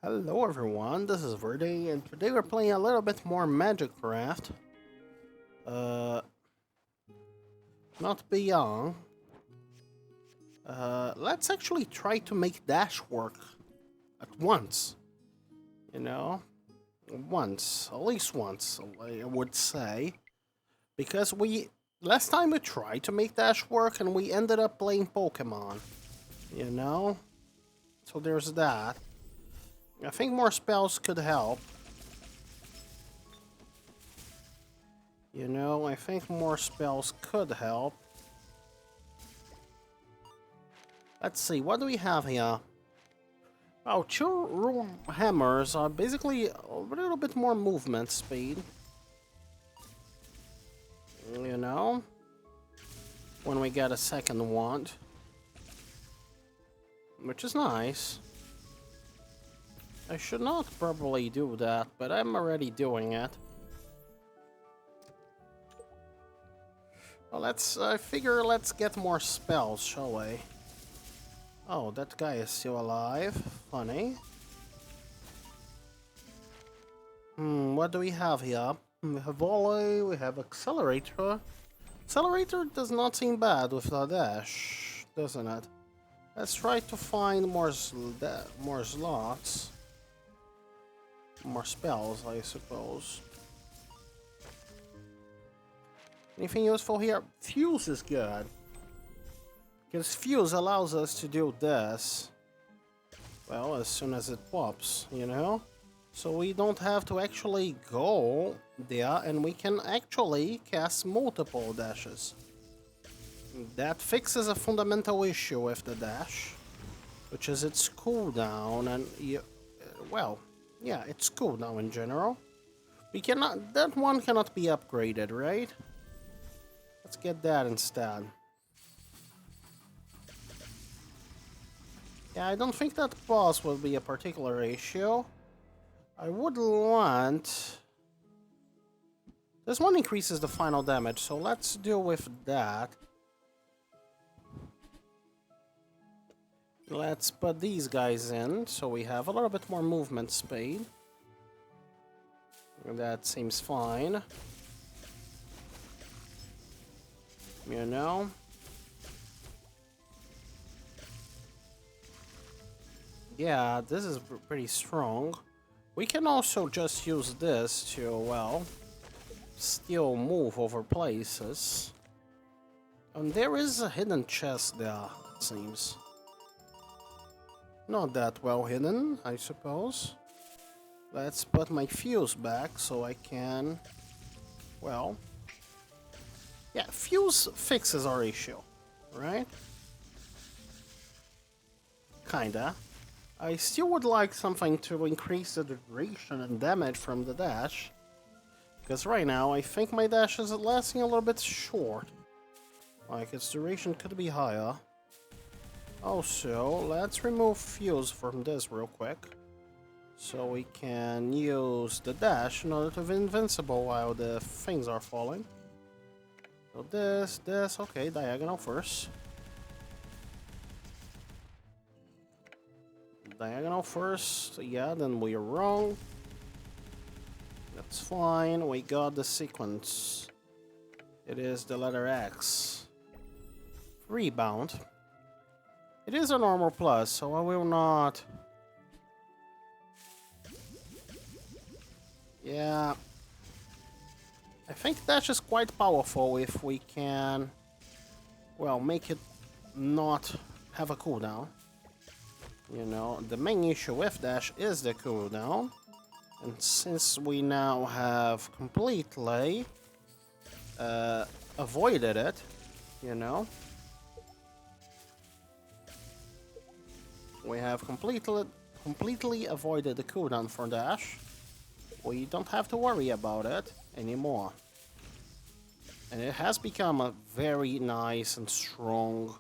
Hello everyone, this is Verde, and today we're playing a little bit more Magicraft. Uh, not beyond. Let's actually try to make dash work at once. You know? Once. At least once, I would say. Because last time we tried to make dash work and we ended up playing Pokemon. You know? So there's that. I think more spells could help. I think more spells could help. Let's see, what do we have here? Oh, two room hammers are basically a little bit more movement speed. When we get a second wand. Which is nice. I should not probably do that, but I'm already doing it. Well, I figure let's get more spells, shall we? Oh, that guy is still alive. Funny. What do we have here? We have volley, we have accelerator. Accelerator does not seem bad with the dash, doesn't it? Let's try to find more slots. More spells, I suppose. Anything useful here? Fuse is good. Because Fuse allows us to do this. Well, as soon as it pops, So we don't have to actually go there, and we can actually cast multiple dashes. That fixes a fundamental issue with the dash, which is its cooldown, and yeah, it's cooldown in general. That one cannot be upgraded, right? Let's get that instead. Yeah, I don't think that boss will be a particular issue. I would want... This one increases the final damage, so let's deal with that. Let's put these guys in, so we have a little bit more movement speed. That seems fine. Yeah, this is pretty strong. We can also just use this to, still move over places. And there is a hidden chest there, it seems. Not that well hidden, I suppose. Let's put my fuse back so I can... Yeah, fuse fixes our issue, right? Kinda. I still would like something to increase the duration and damage from the dash. Because right now, I think my dash is lasting a little bit short. Like, its duration could be higher. Also, let's remove fuse from this real quick. So we can use the dash in order to be invincible while the things are falling. So this, okay, diagonal first. Diagonal first, yeah, then we're wrong. That's fine, we got the sequence. It is the letter X. Rebound. It is a normal plus, so I will not... Yeah. I think that's just quite powerful if we can... make it not have a cooldown. The main issue with dash is the cooldown. And since we now have completely avoided it, we have completely avoided the cooldown for dash. We don't have to worry about it anymore. And it has become a very nice and strong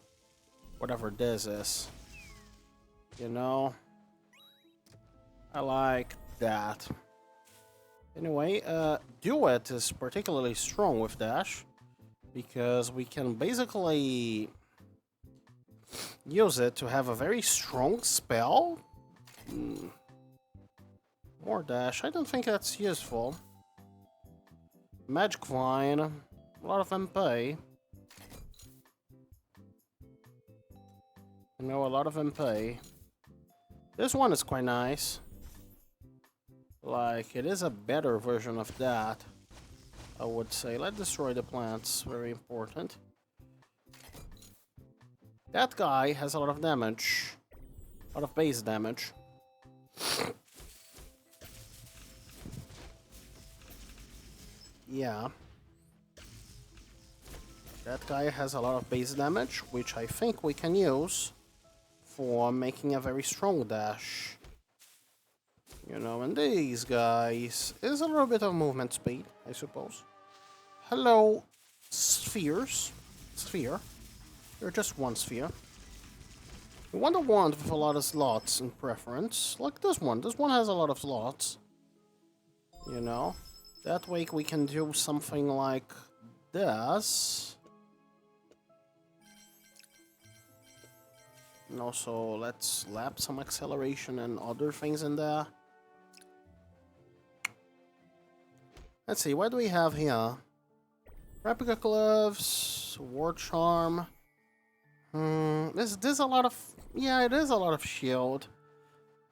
whatever this is. I like that. Anyway, Duet is particularly strong with dash because we can basically use it to have a very strong spell More dash. I don't think that's useful. Magic Vine. A lot of MP. You know, a lot of MP. This one is quite nice. Like, it is a better version of that, I would say. Let's destroy the plants. Very important. That guy has a lot of damage. A lot of base damage. Yeah. That guy has a lot of base damage, which I think we can use for making a very strong dash. You know, and these guys is a little bit of movement speed, I suppose. Hello, spheres. Sphere. You're just one sphere. You want a wand with a lot of slots in preference. Like this one. This one has a lot of slots. You know. That way we can do something like this. And also, let's slap some acceleration and other things in there. Let's see, what do we have here? Replica gloves, war charm. There's a lot of... Yeah, it is a lot of shield.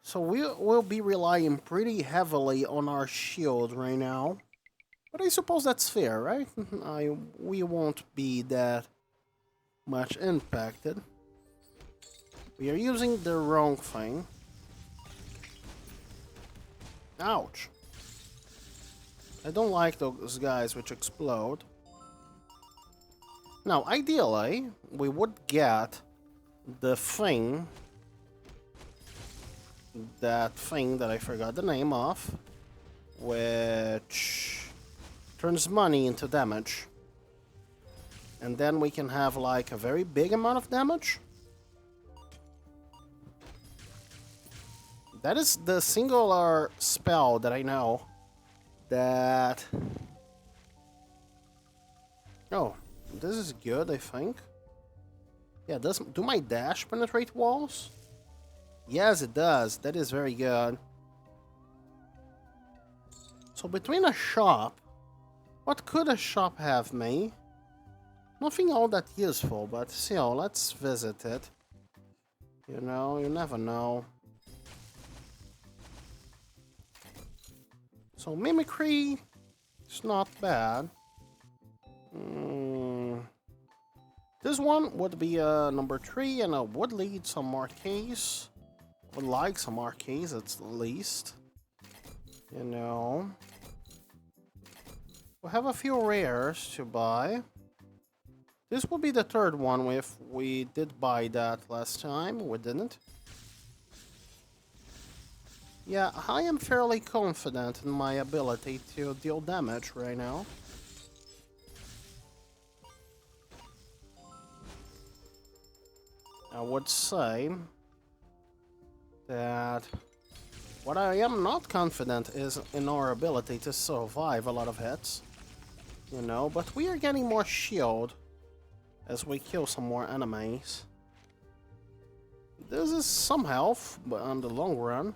So we'll be relying pretty heavily on our shield right now. But I suppose that's fair, right? We won't be that much impacted. We are using the wrong thing. Ouch. I don't like those guys which explode. Now, ideally, we would get the thing... That thing that I forgot the name of, which turns money into damage. And then we can have like a very big amount of damage. That is the singular spell that I know that... Oh, this is good, I think. Yeah, do my dash penetrate walls? Yes, it does. That is very good. So between a shop... What could a shop have me? Nothing all that useful, but still, let's visit it. You know, you never know. So mimicry... It's not bad. This one would be number 3, and I would lead some marquees. Would like some marquees at least. You know. We'll have a few rares to buy. This will be the third one if we did buy that last time. We didn't. Yeah, I am fairly confident in my ability to deal damage right now. I would say that what I am not confident is in our ability to survive a lot of hits. You know, but we are getting more shield as we kill some more enemies. This is some health, but on the long run.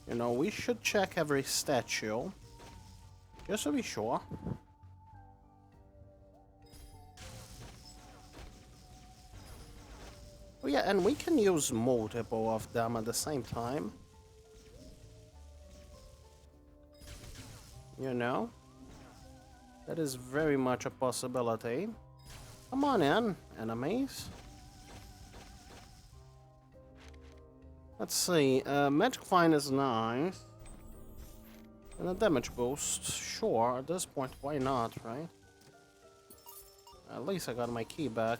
You know, we should check every statue, just to be sure. Oh yeah, and we can use multiple of them at the same time. You know? That is very much a possibility. Come on in, enemies. Let's see, Magic Vine is nice. And a damage boost, sure, at this point, why not, right? At least I got my key back.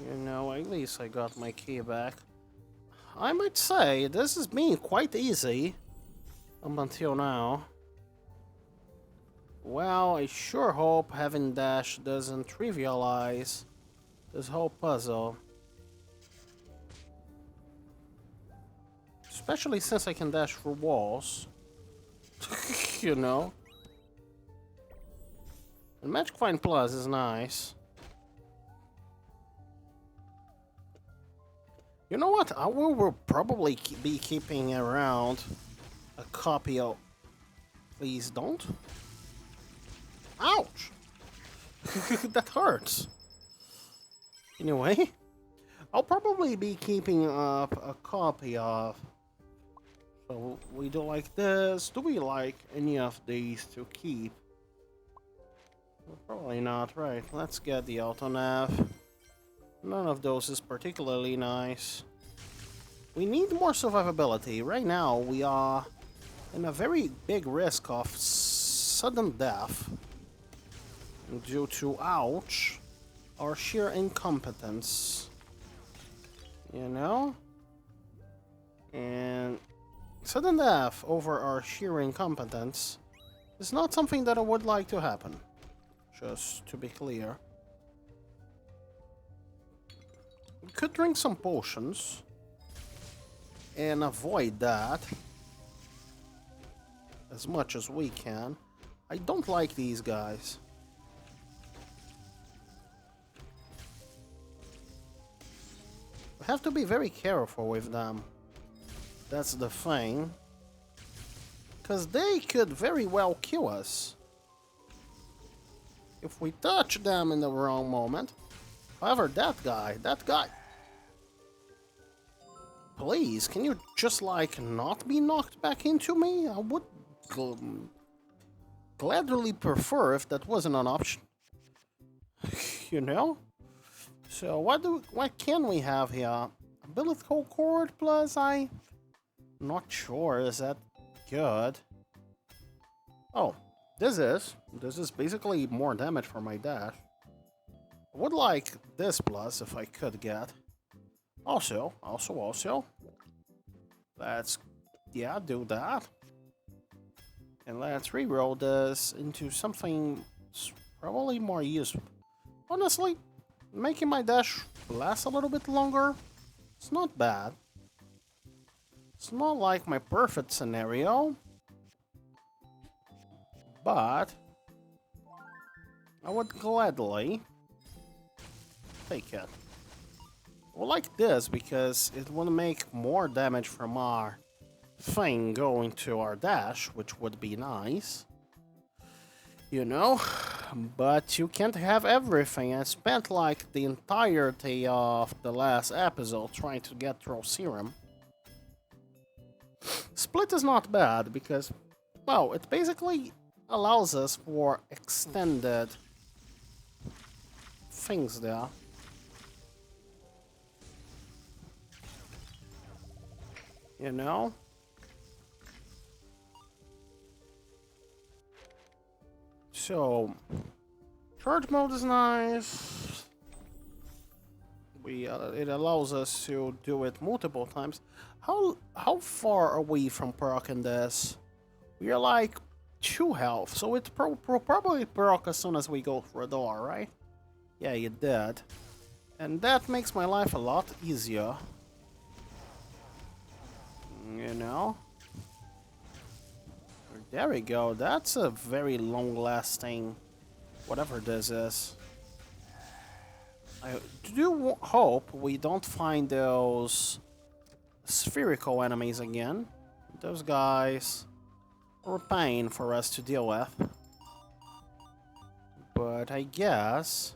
You know, at least I got my key back. I might say, this has been quite easy up until now. Well, I sure hope having dash doesn't trivialize this whole puzzle. Especially since I can dash through walls. You know? And Magic Find Plus is nice. You know what? I will probably be keeping around a copy of... Please don't. Ouch! That hurts. Anyway, I'll probably be keeping up a copy of... So we do like this. Do we like any of these to keep? Probably not, right? Let's get the auto nav. None of those is particularly nice. We need more survivability. Right now, we are in a very big risk of sudden death due to, ouch, our sheer incompetence. You know? And sudden death over our sheer incompetence is not something that I would like to happen. Just to be clear. We could drink some potions and avoid that as much as we can. I don't like these guys. We have to be very careful with them. That's the thing. Because they could very well kill us if we touch them in the wrong moment. However, that guy... Please, can you just, like, not be knocked back into me? I would gladly prefer if that wasn't an option. You know? So, what can we have here? Umbilical cord plus I'm not sure, is that good? Oh, this is basically more damage for my dash. I would like this plus if I could get. Also. Let's, yeah, do that. And let's reroll this into something probably more useful. Honestly, making my dash last a little bit longer, it's not bad. It's not like my perfect scenario, but I would gladly take it. Well, like this, because it will make more damage from our thing going to our dash, which would be nice. You know? But you can't have everything. I spent like the entirety of the last episode trying to get through Serum. Split is not bad, because, well, it basically allows us for extended things there. You know? So, charge mode is nice. It allows us to do it multiple times. How far are we from proccing this? We are like 2 health, so it probably proc as soon as we go through a door, right? Yeah, you did. And that makes my life a lot easier. You know? There we go. That's a very long-lasting whatever this is. I do hope we don't find those spherical enemies again. Those guys are a pain for us to deal with. But I guess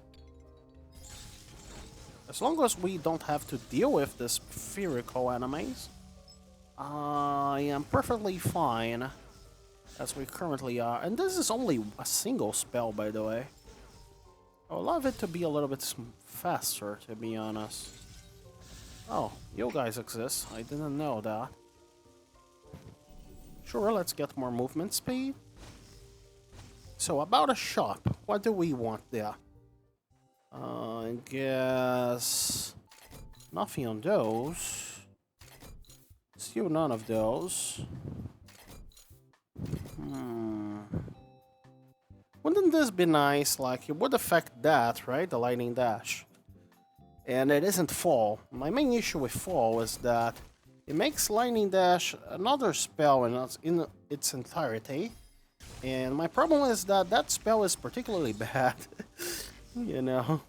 as long as we don't have to deal with the spherical enemies, I am perfectly fine as we currently are. And this is only a single spell, by the way. I would love it to be a little bit faster, to be honest. Oh, you guys exist. I didn't know that. Sure, let's get more movement speed. So, about a shop. What do we want there? I guess nothing on those. Still none of those. Wouldn't this be nice? Like, it would affect that, right? The lightning dash. And it isn't fall. My main issue with fall is that it makes lightning dash another spell in its entirety. And my problem is that that spell is particularly bad. You know.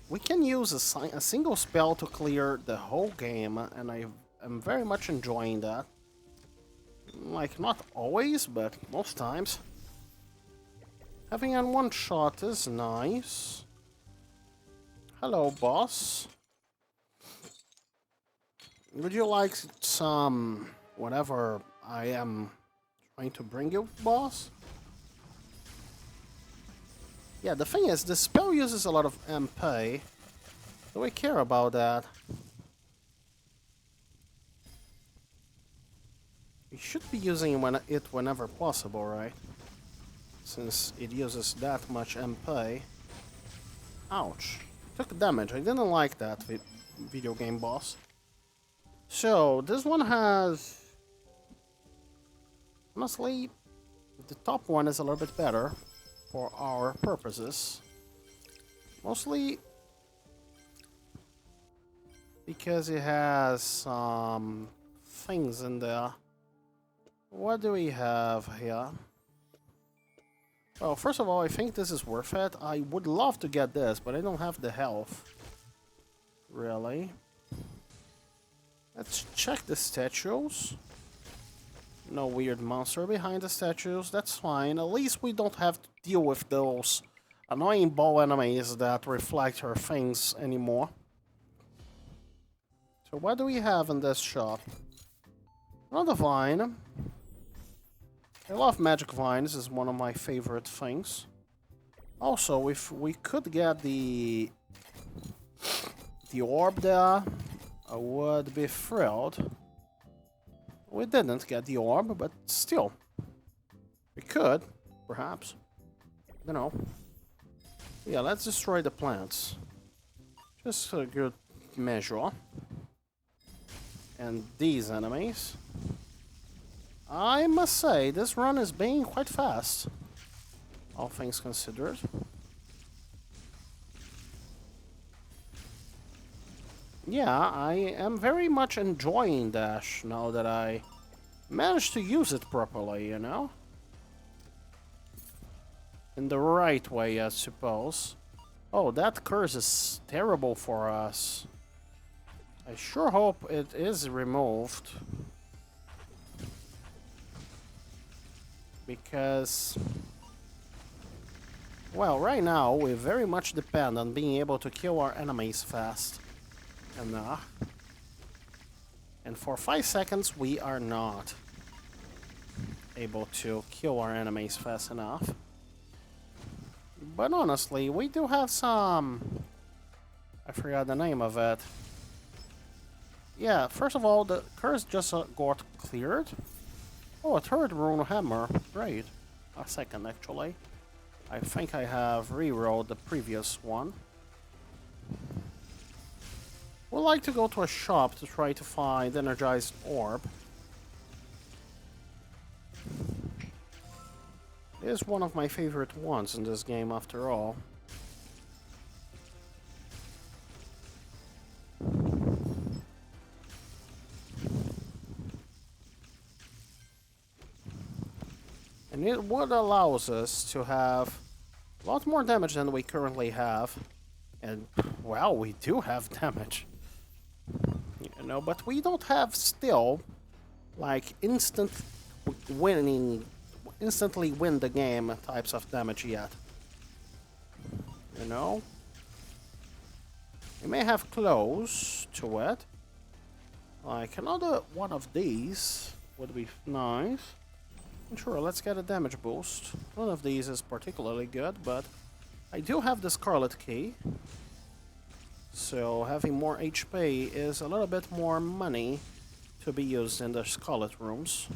We can use a single spell to clear the whole game, and I am very much enjoying that. Like, not always, but most times. Having in one shot is nice. Hello, boss. Would you like some whatever I am trying to bring you, boss? Yeah, the thing is, the spell uses a lot of MP. Do we care about that? We should be using it whenever possible, right? Since it uses that much MP. Ouch. Took damage. I didn't like that video game boss. So, this one has... Honestly, the top one is a little bit better for our purposes. Mostly because it has some things in there. What do we have here? Well, first of all, I think this is worth it. I would love to get this, but I don't have the health. Really? Let's check the statues. No weird monster behind the statues. That's fine. At least we don't have to deal with those annoying ball enemies that reflect her things anymore. So what do we have in this shop? Another vine. I love magic vines. Is one of my favorite things. Also, if we could get the orb there, I would be thrilled. We didn't get the orb, but still. We could, perhaps. I don't know. Yeah, let's destroy the plants. Just a good measure. And these enemies. I must say, this run is being quite fast. All things considered. Yeah, I am very much enjoying Dash now that I managed to use it properly, you know? In the right way, I suppose. Oh, that curse is terrible for us. I sure hope it is removed. Because... well, right now, we very much depend on being able to kill our enemies fast enough. And for 5 seconds, we are not able to kill our enemies fast enough. But honestly, we do have some... I forgot the name of it. Yeah, first of all, the curse just got cleared. Oh, a third rune hammer. Great. A second, actually. I think I have rerolled the previous one. We'd like to go to a shop to try to find energized orb. It is one of my favorite ones in this game, after all. And it would allow us to have a lot more damage than we currently have. And, well, we do have damage. You know, but we don't have still, like, instantly win the game types of damage yet. You know? We may have close to it. Like, another one of these would be nice. Sure, let's get a damage boost. None of these is particularly good, but I do have the Scarlet Key. So having more HP is a little bit more money to be used in the Scarlet rooms.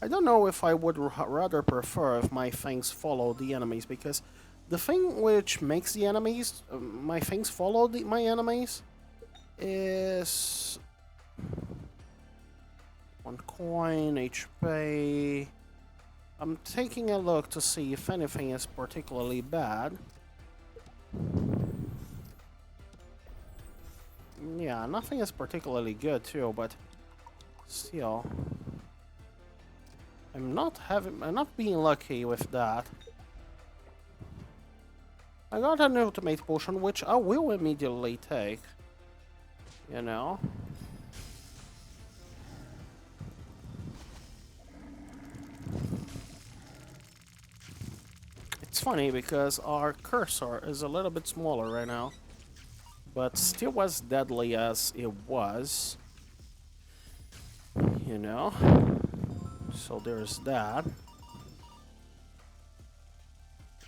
I don't know if I would rather prefer if my things follow the enemies, because the thing which makes the enemies, my things follow my enemies, is 1 coin, HP. I'm taking a look to see if anything is particularly bad. Yeah, nothing is particularly good too, but still, I'm not being lucky with that. I got an ultimate potion, which I will immediately take. You know. It's funny because our cursor is a little bit smaller right now, but still as deadly as it was. You know. So there's that.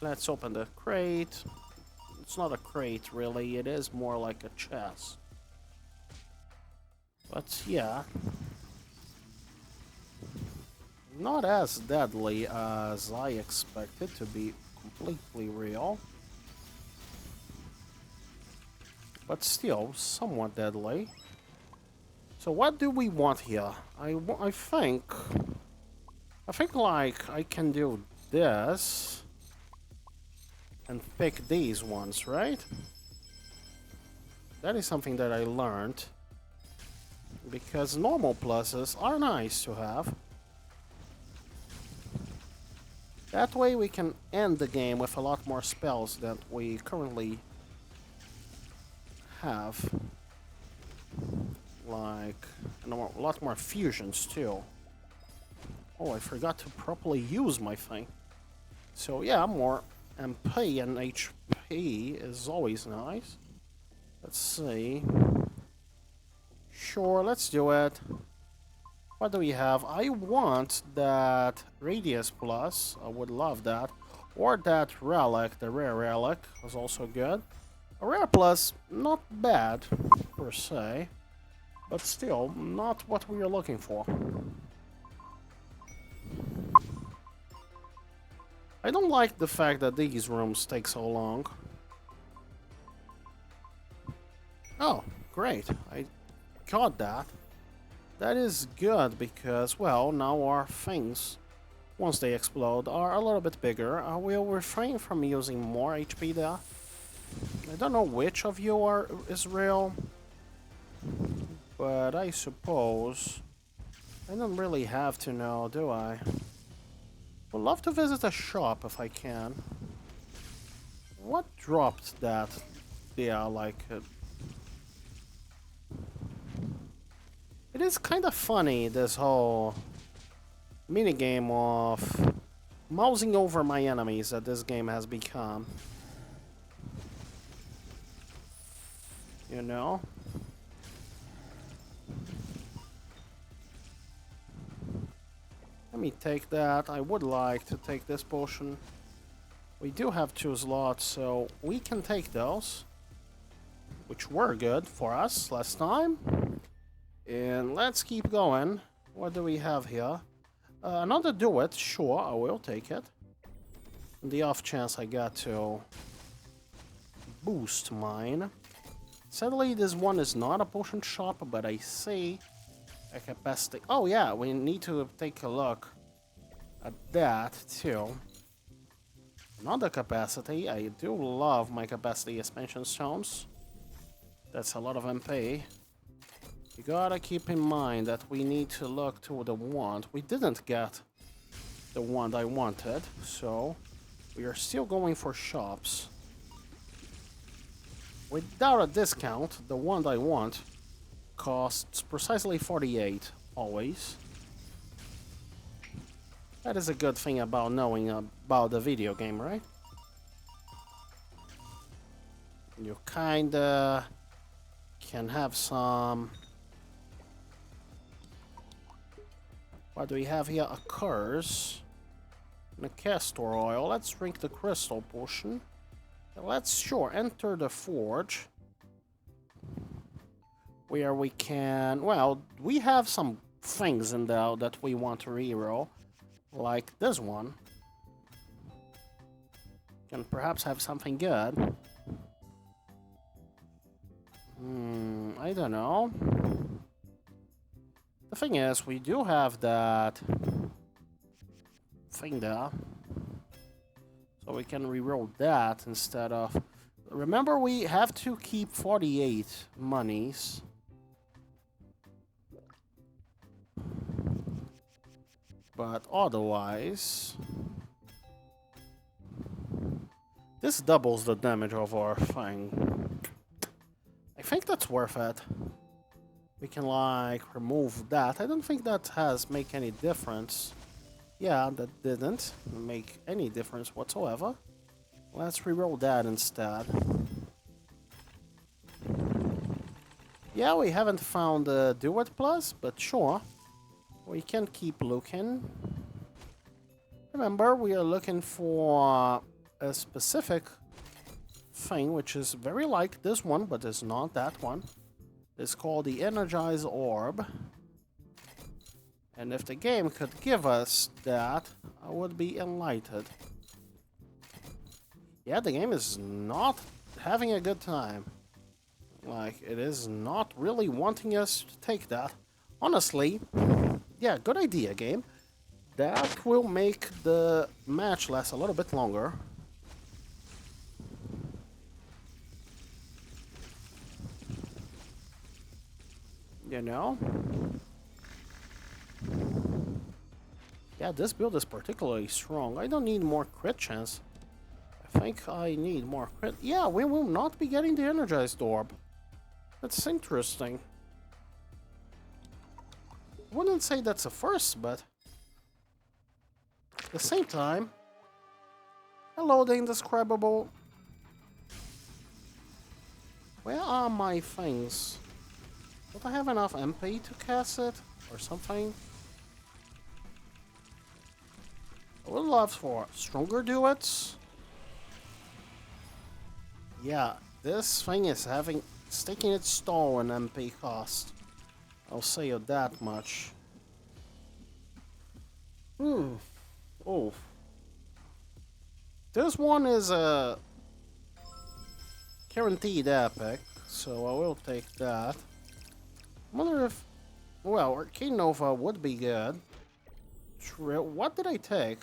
Let's open the crate. It's not a crate, really. It is more like a chest. But yeah. Not as deadly as I expected, to be completely real. But still, somewhat deadly. So what do we want here? I think like I can do this and pick these ones, right? That is something that I learned. Because normal pluses are nice to have. That way we can end the game with a lot more spells that we currently have. Like, and a lot more fusions too. Oh, I forgot to properly use my thing. So yeah, more MP and HP is always nice. Let's see. Sure, let's do it. What do we have? I want that Radius Plus. I would love that. Or that Relic, the Rare Relic, was also good. A Rare Plus, not bad, per se. But still, not what we are looking for. I don't like the fact that these rooms take so long. Oh, great. I got that. That is good because, well, now our things, once they explode, are a little bit bigger. I will refrain from using more HP there. I don't know which of you is real, but I suppose I don't really have to know, do I? Would love to visit a shop if I can. What dropped that? Yeah, like... It is kind of funny, this whole minigame of mousing over my enemies that this game has become. You know? Let me take that. I would like to take this potion. We do have 2 slots, so we can take those. Which were good for us last time. And let's keep going. What do we have here? Another duet, sure, I will take it. On the off chance I got to boost mine. Sadly, this one is not a potion shop, but I see a capacity. Oh yeah, we need to take a look at that too. Another capacity. I do love my capacity expansion stones. That's a lot of MP. You gotta keep in mind that we need to look to the wand. We didn't get the wand I wanted, so we are still going for shops. Without a discount, the wand I want costs precisely 48, always. That is a good thing about knowing about the video game, right? You kinda can have some... What do we have here? A curse. And a castor oil. Let's drink the crystal potion. Let's, sure, enter the forge. Where we can... Well, we have some things in there that we want to reroll. Like this one. Can perhaps have something good. I don't know. The thing is, we do have that thing there. So we can reroll that instead of... Remember, we have to keep 48 monies. But otherwise... This doubles the damage of our thing. I think that's worth it. We can, like, remove that. I don't think that has make any difference. Yeah, that didn't make any difference whatsoever. Let's reroll that instead. Yeah, we haven't found the Do It Plus, but sure. We can keep looking. Remember, we are looking for a specific thing, which is very like this one, but is not that one. It's called the Energize Orb. And if the game could give us that, I would be enlightened. Yeah, the game is not having a good time. Like, it is not really wanting us to take that. Honestly, yeah, good idea, game. That will make the match last a little bit longer. You know? Yeah, this build is particularly strong. I don't need more crit chance. I think I need more crit. Yeah, we will not be getting the Energized Orb. That's interesting. I wouldn't say that's a first, but... At the same time... Hello, the Indescribable. Where are my things? Don't I have enough MP to cast it? Or something? I would love for stronger duets. Yeah, this thing is taking its toll in MP cost. I'll say you that much. Oh. This one is a guaranteed epic, so I will take that. I wonder if... Well, Arcade Nova would be good. What did I take?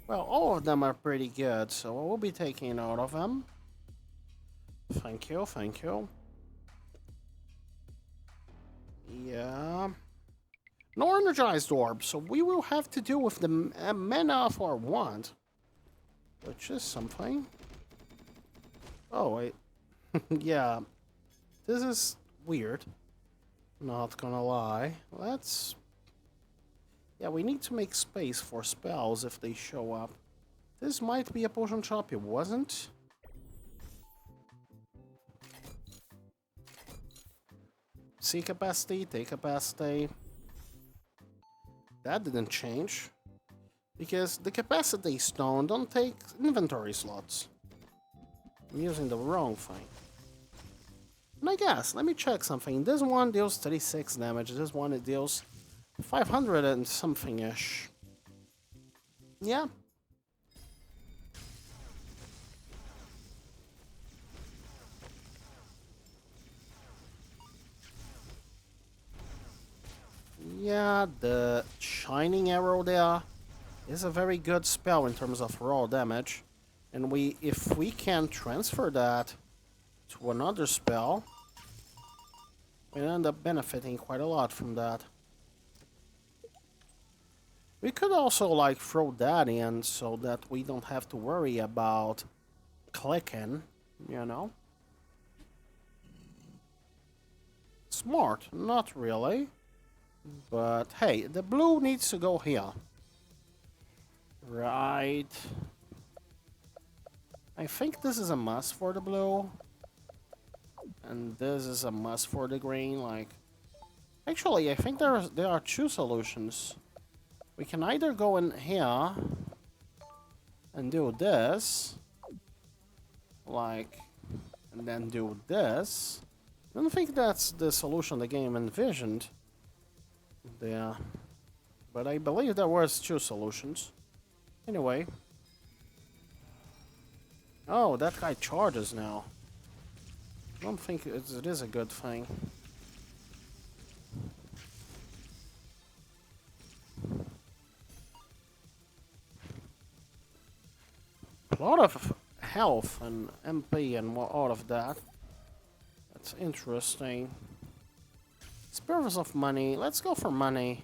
Well, all of them are pretty good, so I will be taking out of them. Thank you, thank you. Yeah. No Energized Orb, so we will have to do with the mana of our wand. Which is something. Oh, wait. Yeah. This is weird. Not gonna lie. Let's... Yeah, we need to make space for spells if they show up. This might be a potion shop, it wasn't. See capacity, take capacity. That didn't change. Because the capacity stone don't take inventory slots. I'm using the wrong thing. And I guess, let me check something. This one deals 36 damage, this one it deals 500 and something-ish. Yeah. Yeah, the Shining Arrow there is a very good spell in terms of raw damage. And if we can transfer that to another spell, we end up benefiting quite a lot from that. We could also, like, throw that in so that we don't have to worry about clicking, you know? Smart, not really. But, hey, the blue needs to go here. Right. I think this is a must for the blue. And this is a must for the green, like... Actually, I think there are two solutions. We can either go in here and do this, like, and then do this. I don't think that's the solution the game envisioned there, but I believe there was two solutions. Anyway. Oh, that guy charges now. I don't think it is a good thing. A lot of health and MP and all of that. That's interesting. Spirits of money. Let's go for money.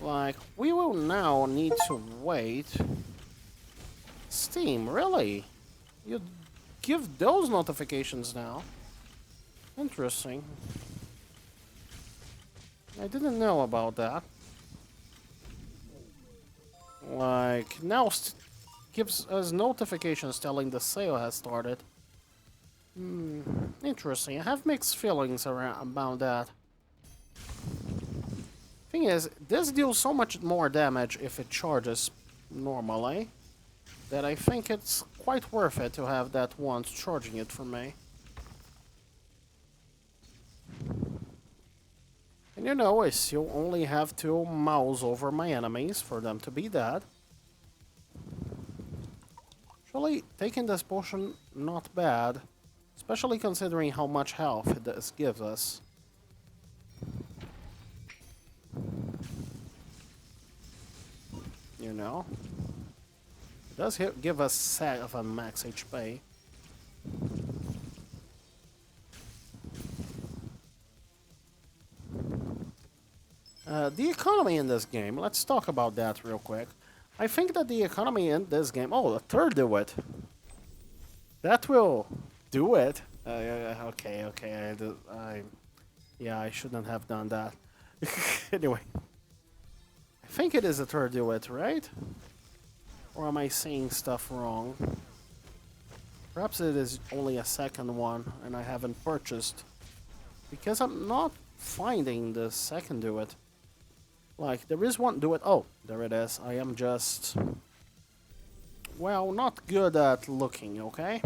Like, we will now need to wait. Steam, really? You give those notifications now? Interesting. I didn't know about that. Like, now gives us notifications telling the sale has started. Interesting. I have mixed feelings about that. Thing is, this deals so much more damage if it charges normally that I think it's quite worth it to have that once charging it for me. And you know, I still only have to mouse over my enemies for them to be dead. Actually, taking this potion, not bad. Especially considering how much health this gives us. You know? It does give us 7 max HP. The economy in this game, let's talk about that real quick. I think that the economy in this game... Oh, the third do it. That will do it. Okay. Yeah, I shouldn't have done that. Anyway. I think it is a third do it, right? Or am I saying stuff wrong? Perhaps it is only a second one and I haven't purchased. Because I'm not finding the second do it. Like, there is one do it. Oh, there it is. I am just... Well, not good at looking, okay?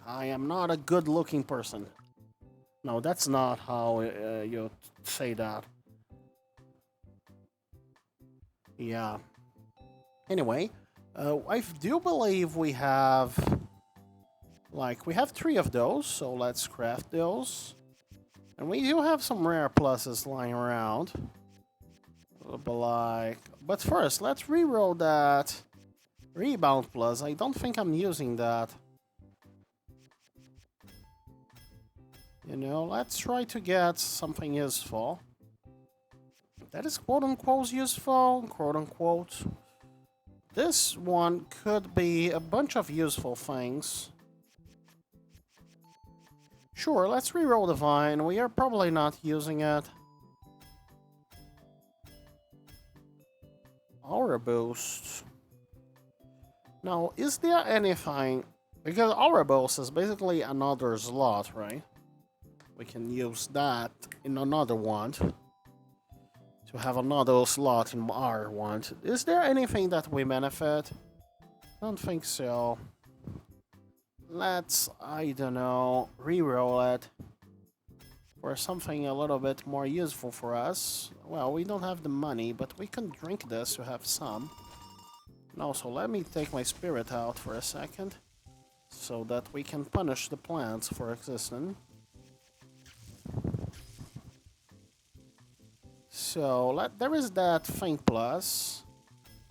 I am not a good looking person. No, that's not how you say that. Yeah. Anyway, I do believe we have... Like, we have 3 of those, so let's craft those. And we do have some rare pluses lying around. But first, let's reroll that rebound plus. I don't think I'm using that. You know, let's try to get something useful. That is quote-unquote useful, quote-unquote. This one could be a bunch of useful things. Sure, let's reroll the vine. We are probably not using it. Aura boost. Now, is there anything... Because aura boost is basically another slot, right? We can use that in another one. To have another slot in our one. Is there anything that we benefit? Don't think so. Let's, I don't know, reroll it for something a little bit more useful for us. Well, we don't have the money, but we can drink this to have some. And also, let me take my spirit out for a second, so that we can punish the plants for existing. So, there is that thing plus.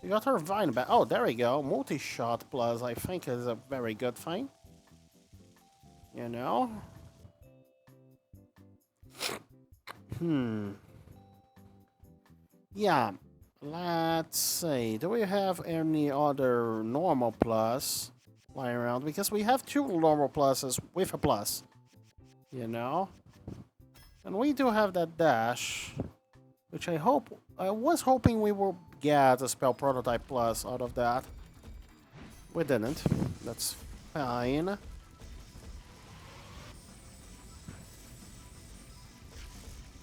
We got our vine back. Oh, there we go. Multi-shot plus, I think, is a very good thing. You know? Yeah. Let's see. Do we have any other normal plus lying around? Because we have 2 normal pluses with a plus. You know? And we do have that dash. Which I was hoping we would get a spell prototype plus out of that. We didn't. That's fine.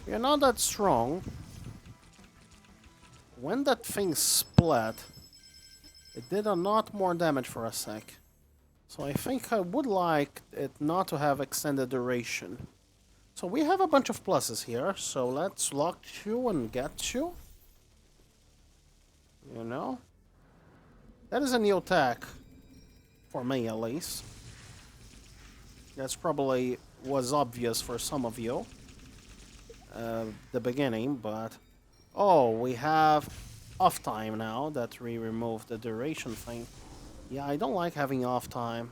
We are not that strong. When that thing split, it did a lot more damage for a sec. So I think I would like it not to have extended duration. So we have a bunch of pluses here, so let's lock you and get you. You know? That is a new attack. For me, at least. That's probably was obvious for some of you. The beginning, but... Oh, we have off time now that we removed the duration thing. Yeah, I don't like having off time.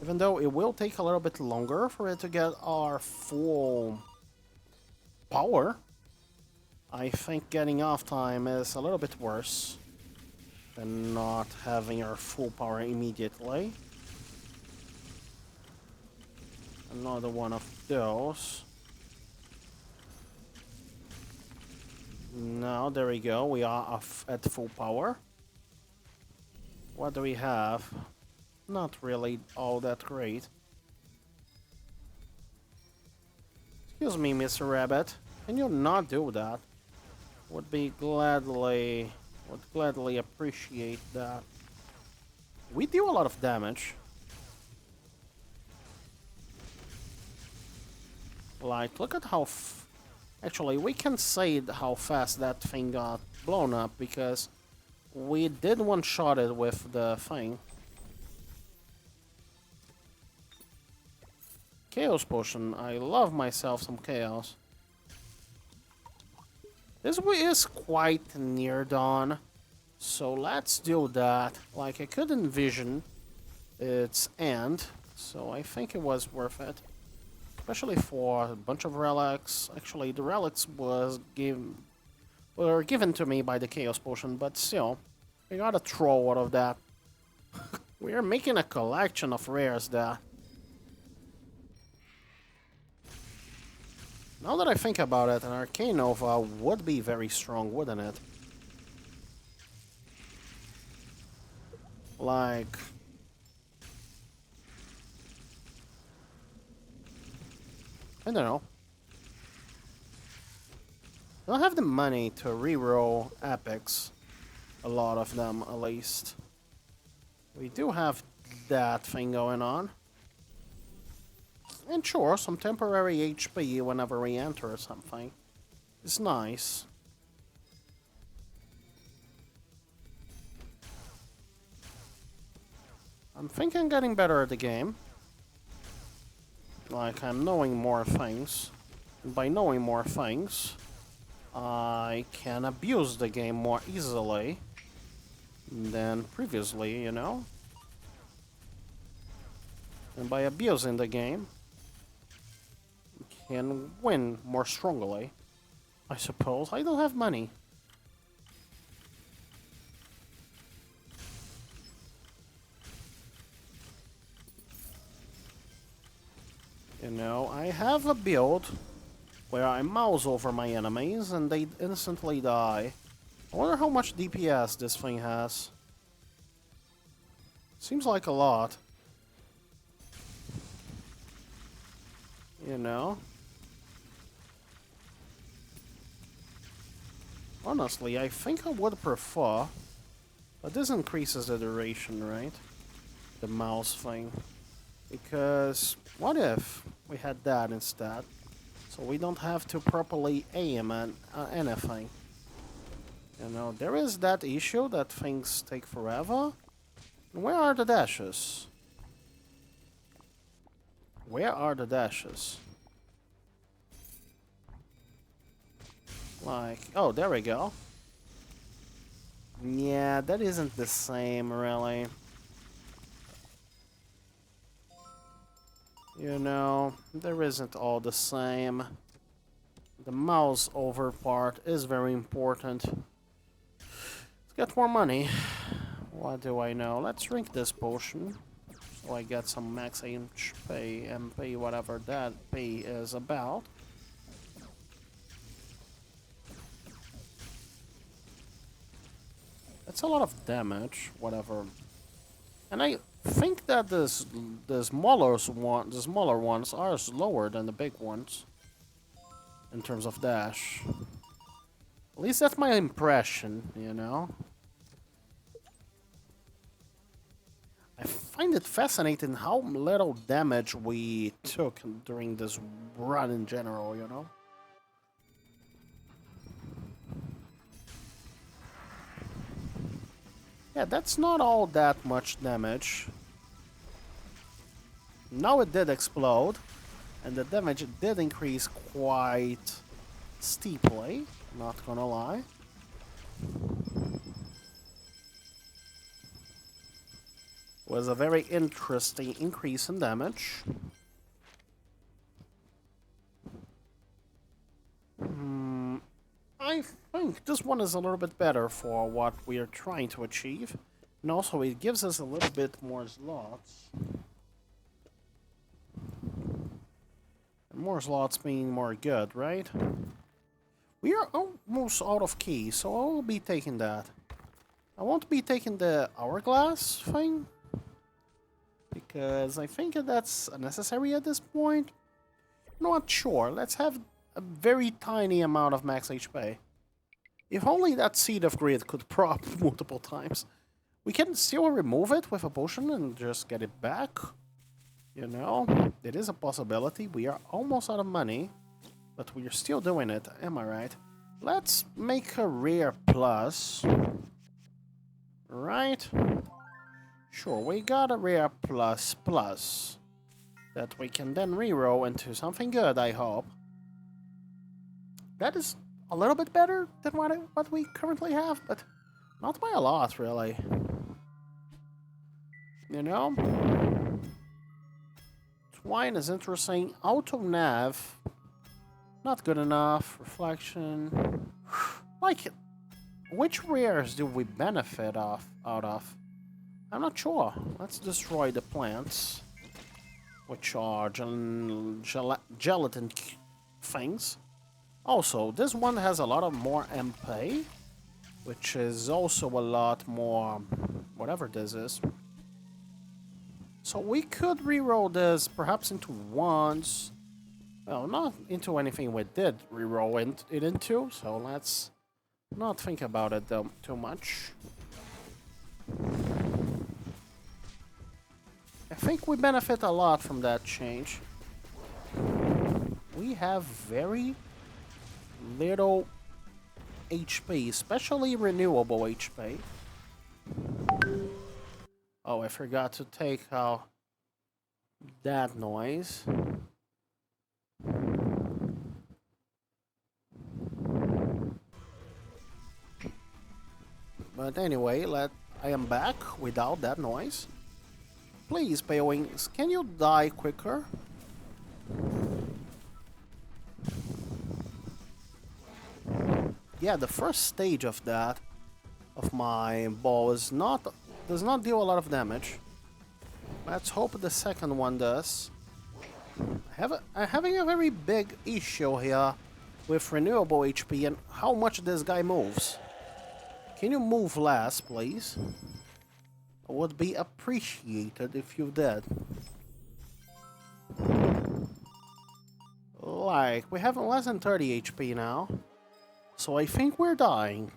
Even though it will take a little bit longer for it to get our full power, I think getting off time is a little bit worse than not having our full power immediately. Another one of those. Now, there we go. We are off at full power. What do we have? Not really all that great. Excuse me, Mr. Rabbit. Can you not do that? Would gladly appreciate that. We do a lot of damage. Like, look at how... Actually, we can say how fast that thing got blown up, because we did one-shot it with the thing. Chaos Potion. I love myself some Chaos. This is quite near dawn, so let's do that. Like, I could envision its end, so I think it was worth it. Especially for a bunch of relics. Actually, the relics were given to me by the Chaos Potion, but still, we got a throw out of that. We are making a collection of rares there. Now that I think about it, an Arcane Nova would be very strong, wouldn't it? Like... I don't know. I don't have the money to reroll epics. A lot of them, at least. We do have that thing going on. And sure, some temporary HP whenever we enter something. It's nice. I'm thinking getting better at the game. Like, I'm knowing more things. And by knowing more things, I can abuse the game more easily than previously, you know? And by abusing the game, I can win more strongly, I suppose. I don't have money. You know, I have a build where I mouse over my enemies and they instantly die. I wonder how much DPS this thing has. Seems like a lot. You know? Honestly, I think I would prefer... But this increases the duration, right? The mouse thing. Because what if we had that instead? So we don't have to properly aim at anything. You know, there is that issue that things take forever. Where are the dashes? Where are the dashes? Like, oh, there we go. Yeah, that isn't the same, really. You know, there isn't all the same. The mouse over part is very important. Let's get more money. What do I know? Let's drink this potion. So I get some max HP, MP, whatever that P is about. That's a lot of damage, whatever. And I think that the smaller ones are slower than the big ones in terms of dash. At least that's my impression, you know. I find it fascinating how little damage we took during this run in general, you know. Yeah, that's not all that much damage. Now it did explode, and the damage did increase quite steeply, not gonna lie. Was a very interesting increase in damage. I think this one is a little bit better for what we are trying to achieve. And also it gives us a little bit more slots. And more slots mean more good, right? We are almost out of keys, so I will be taking that. I won't be taking the hourglass thing, because I think that's necessary at this point. Not sure. Let's have a very tiny amount of max HP. If only that Seed of Greed could prop multiple times. We can still remove it with a potion and just get it back. You know, it is a possibility. We are almost out of money, but we are still doing it. Am I right? Let's make a rare plus. Right? Sure, we got a rare plus plus that we can then reroll into something good, I hope. That is a little bit better than what we currently have, but not by a lot, really. You know? Twine is interesting. Auto nav, not good enough. Reflection. Like, which rares do we benefit out of? I'm not sure. Let's destroy the plants, which are gelatin things. Also, this one has a lot of more MP, which is also a lot more whatever this is. So we could reroll this perhaps into ones. Well, not into anything we did reroll it into, so let's not think about it too much. I think we benefit a lot from that change. We have very little HP, especially renewable HP. Oh, I forgot to take out that noise. But anyway, I am back without that noise. Please, Pale Wings, can you die quicker? Yeah, the first stage of that, of my ball, does not deal a lot of damage. Let's hope the second one does. I'm having a very big issue here with renewable HP and how much this guy moves. Can you move less, please? It would be appreciated if you did. Like, we have less than 30 HP now. So I think we're dying.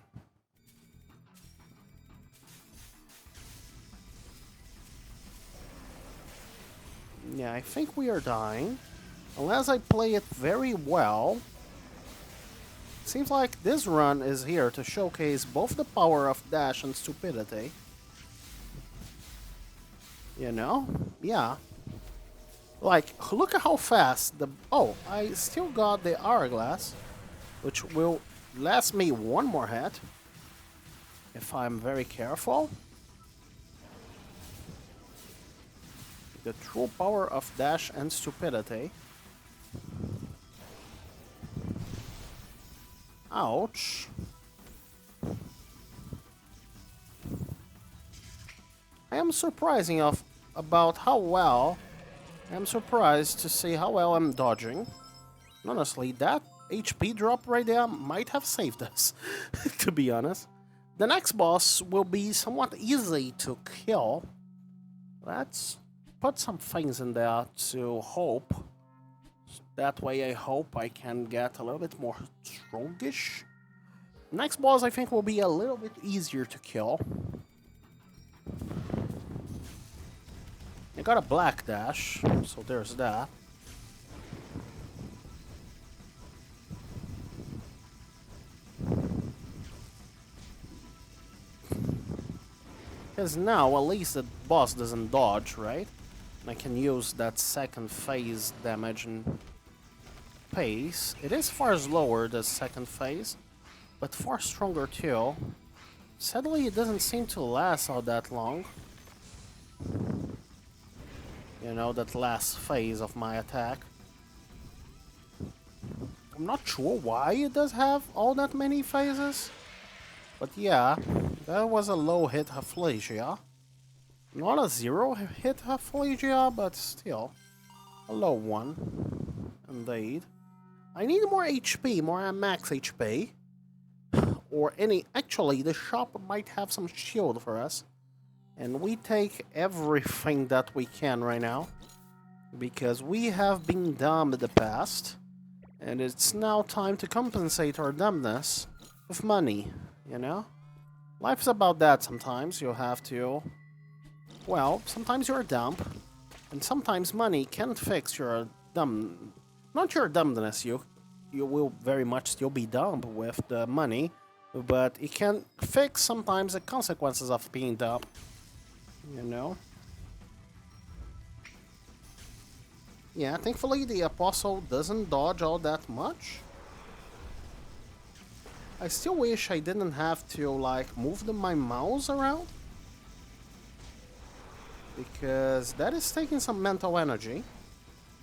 Yeah, I think we are dying. Unless I play it very well. Seems like this run is here to showcase both the power of dash and stupidity. You know? Yeah. Like, look at how fast the... Oh, I still got the hourglass, which will last me one more hit, if I'm very careful. The true power of dash and stupidity. Ouch. I am surprising about how well... I'm surprised to see how well I'm dodging. Honestly, that HP drop right there might have saved us, to be honest. The next boss will be somewhat easy to kill. Let's put some things in there to hope. That way I hope I can get a little bit more strongish. Next boss I think will be a little bit easier to kill. I got a black dash, so there's that. Because now at least the boss doesn't dodge, right? I can use that second phase damage and pace. It is far slower, the second phase, but far stronger too. Sadly, it doesn't seem to last all that long. You know, that last phase of my attack. I'm not sure why it does have all that many phases. But yeah, that was a low hit Haplegia. Not a zero hit Haplegia, but still a low one. Indeed. I need more HP, more max HP. Or any... Actually, the shop might have some shield for us. And we take everything that we can right now. Because we have been dumb in the past. And it's now time to compensate our dumbness with money, you know? Life's about that sometimes. You have to... Well, sometimes you're dumb. And sometimes money can't fix your dumb... Not your dumbness, you will very much still be dumb with the money, but it can fix sometimes the consequences of being dumb, you know? Yeah, thankfully the Apostle doesn't dodge all that much. I still wish I didn't have to, like, move my mouse around. Because that is taking some mental energy,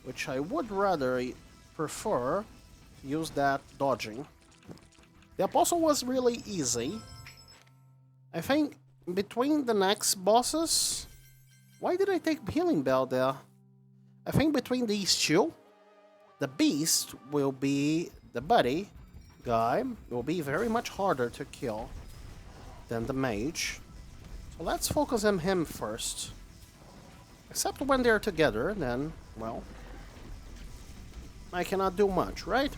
which I would rather prefer use that dodging. The Apostle was really easy. I think between the next bosses... Why did I take Healing Bell there? I think between these two, the Beast will be... The buddy guy will be very much harder to kill than the Mage. So let's focus on him first. Except when they're together, then, well... I cannot do much, right?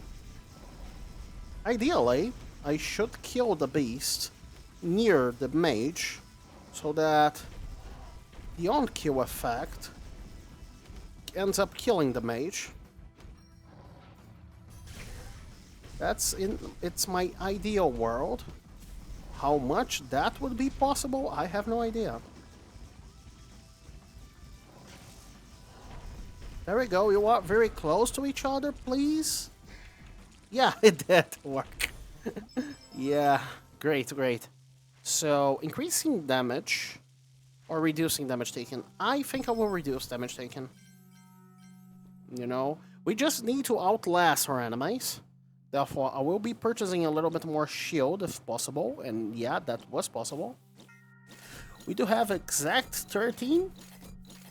Ideally, I should kill the Beast near the Mage, so that the on-kill effect ends up killing the Mage. It's my ideal world. How much that would be possible, I have no idea. There we go, you are very close to each other, please. Yeah, it did work. Yeah, great, great. So, increasing damage or reducing damage taken. I think I will reduce damage taken. You know, we just need to outlast our enemies. Therefore, I will be purchasing a little bit more shield if possible. And yeah, that was possible. We do have exact 13,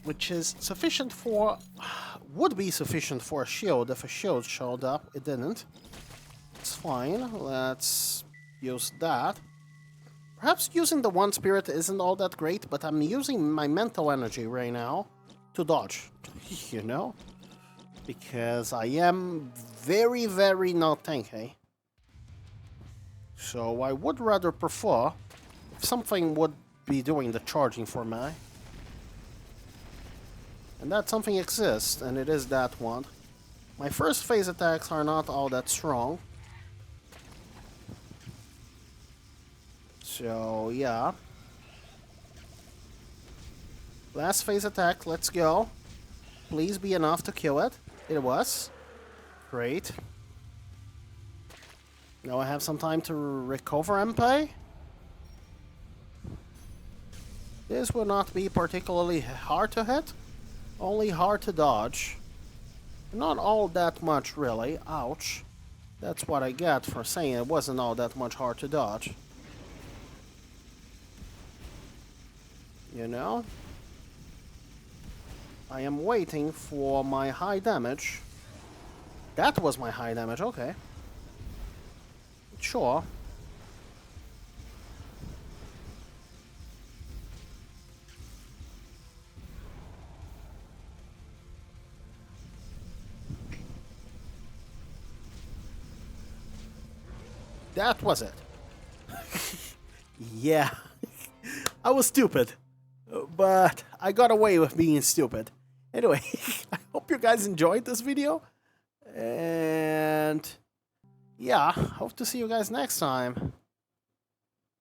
which is sufficient for... would be sufficient for a shield if a shield showed up. It didn't. It's fine. Let's use that. Perhaps using the one spirit isn't all that great, but I'm using my mental energy right now to dodge. You know? Because I am very, very not tanky. So I would rather prefer if something would be doing the charging for me. And that something exists, and it is that one. My first phase attacks are not all that strong. So, yeah. Last phase attack, let's go. Please be enough to kill it. It was. Great. Now I have some time to recover MP. This will not be particularly hard to hit. Only hard to dodge. Not all that much, really. Ouch. That's what I get for saying it wasn't all that much hard to dodge. You know? I am waiting for my high damage. That was my high damage, okay. Sure. That was it. Yeah. I was stupid. But I got away with being stupid. Anyway, I hope you guys enjoyed this video. And yeah, hope to see you guys next time.